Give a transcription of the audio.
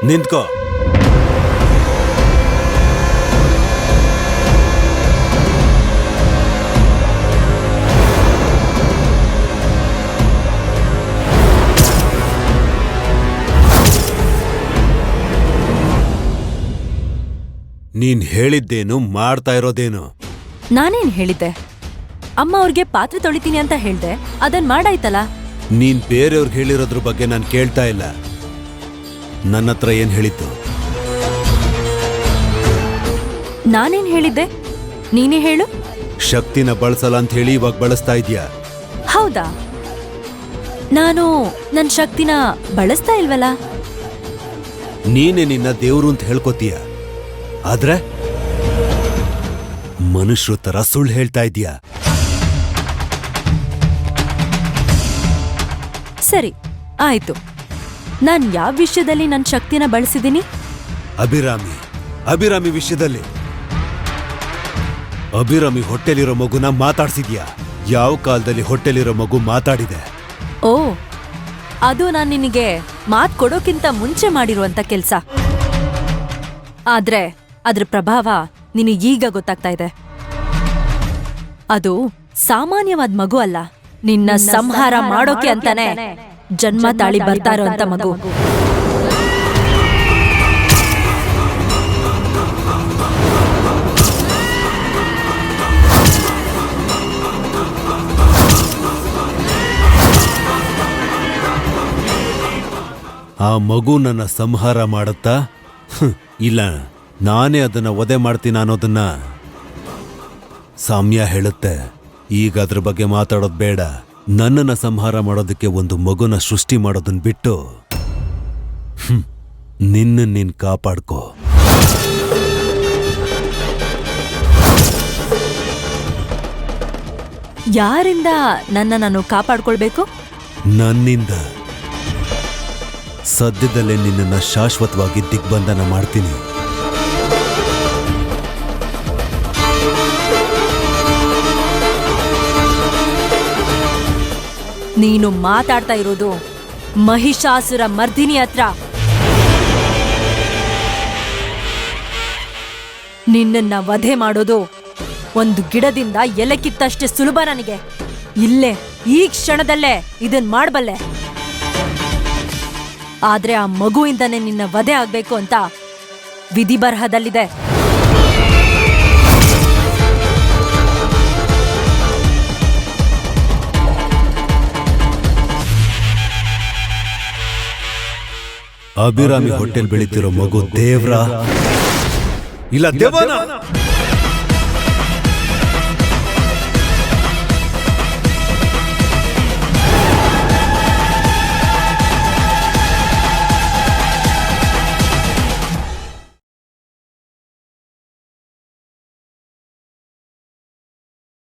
ನಿಂತ್ಕೋ. ನೀನ್ ಹೇಳಿದ್ದೇನು, ಮಾಡ್ತಾ ಇರೋದೇನು? ನಾನೇನ್ ಹೇಳಿದ್ದೆ? ಅಮ್ಮ ಅವ್ರಿಗೆ ಪಾತ್ರೆ ತೊಳಿತೀನಿ ಅಂತ ಹೇಳ್ದೆ, ಅದನ್ ಮಾಡಾಯ್ತಲ್ಲ. ನೀನ್ ಬೇರೆಯವ್ರಿಗೆ ಹೇಳಿರೋದ್ರ ಬಗ್ಗೆ ನಾನು ಕೇಳ್ತಾ ಇಲ್ಲ. ನನ್ನ ಹತ್ರ ಏನ್ ಹೇಳಿತ್ತು? ನಾನೇನ್ ಹೇಳಿದ್ದೆ? ನೀನೇ ಹೇಳು. ಶಕ್ತಿನ ಬಳಸಲ್ಲ ಅಂತ ಹೇಳಿ ಇವಾಗ ಬಳಸ್ತಾ ಇದೀಯಾ. ಹೌದಾ? ನಾನು ನನ್ ಶಕ್ತಿನ ಬಳಸ್ತಾ ಇಲ್ವಲ್ಲ. ನೀನೆ ನಿನ್ನ ದೇವ್ರು ಅಂತ ಹೇಳ್ಕೊತೀಯ, ಆದ್ರೆ ಮನುಷ್ಯರು ತರ ಸುಳ್ಳು ಹೇಳ್ತಾ ಇದೀಯಾ. ಸರಿ, ಆಯ್ತು. ನಾನ್ ಯಾವ ವಿಷಯದಲ್ಲಿ ನನ್ ಶಕ್ತಿನ ಬಳಸಿದ್ದೀನಿ? ಅಭಿರಾಮಿ ವಿಷಯದಲ್ಲಿ. ಅಭಿರಾಮಿ ಹೊಟ್ಟೆಲಿರೋ ಮಗುನ ಮಾತಾಡ್ಸಿದ್ಯಾ? ಯಾವ ಕಾಲದಲ್ಲಿ ಹೊಟ್ಟೆಲಿರೋ ಮಗು ಮಾತಾಡಿದೆ? ಓ, ಅದು ನಾನ್ ನಿನಗೆ ಮಾತ್ ಕೊಡೋಕ್ಕಿಂತ ಮುಂಚೆ ಮಾಡಿರುವಂತ ಕೆಲ್ಸ. ಆದ್ರೆ ಅದ್ರ ಪ್ರಭಾವ ನಿನಗೀಗ ಗೊತ್ತಾಗ್ತಾ ಇದೆ. ಅದು ಸಾಮಾನ್ಯವಾದ ಮಗು ಅಲ್ಲ, ನಿನ್ನ ಸಂಹಾರ ಮಾಡೋಕೆ ಅಂತಾನೆ ಜನ್ಮ ತಾಳಿ ಬರ್ತಾ ಇರೋಂತ ಮಗು. ಆ ಮಗು ನನ್ನ ಸಂಹಾರ ಮಾಡುತ್ತಾ? ಇಲ್ಲ, ನಾನೇ ಅದನ್ನ ವಧೆ ಮಾಡ್ತೀನಿ ಅನ್ನೋದನ್ನ ಸಾಮ್ಯ ಹೇಳುತ್ತೆ. ಈಗ ಅದ್ರ ಬಗ್ಗೆ ಮಾತಾಡೋದು ಬೇಡ. ನನ್ನನ್ನ ಸಂಹಾರ ಮಾಡೋದಕ್ಕೆ ಒಂದು ಮಗುನ ಸೃಷ್ಟಿ ಮಾಡೋದನ್ನ ಬಿಟ್ಟು ನೀನ್ ಕಾಪಾಡ್ಕೋ. ಯಾರಿಂದ ನನ್ನ ನಾನು ಕಾಪಾಡ್ಕೊಳ್ಬೇಕು? ನನ್ನಿಂದ. ಸದ್ಯದಲ್ಲೇ ನಿನ್ನನ್ನ ಶಾಶ್ವತವಾಗಿ ದಿಗ್ಬಂಧನ ಮಾಡ್ತೀನಿ. ನೀನು ಮಾತಾಡ್ತಾ ಇರೋದು ಮಹಿಷಾಸುರ ಮರ್ದಿನಿ ಹತ್ರ. ನಿನ್ನನ್ನ ವಧೆ ಮಾಡೋದು ಒಂದು ಗಿಡದಿಂದ ಎಲೆ ಕಿತ್ತಷ್ಟೇ ಸುಲಭ ನನಗೆ. ಇಲ್ಲೇ ಈ ಕ್ಷಣದಲ್ಲೇ ಇದನ್ ಮಾಡಬಲ್ಲೆ. ಆದ್ರೆ ಆ ಮಗುವಿಂದನೇ ನಿನ್ನ ವಧೆ ಆಗ್ಬೇಕು ಅಂತ ವಿಧಿ ಬರಹದಲ್ಲಿದೆ. ಅಭಿರಾಮಿ ಹೊಟ್ಟೆಲ್ ಬೆಳೀತಿರೋ ಮಗು ದೇವ್ರ ಇಲ್ಲ ದೇವನ?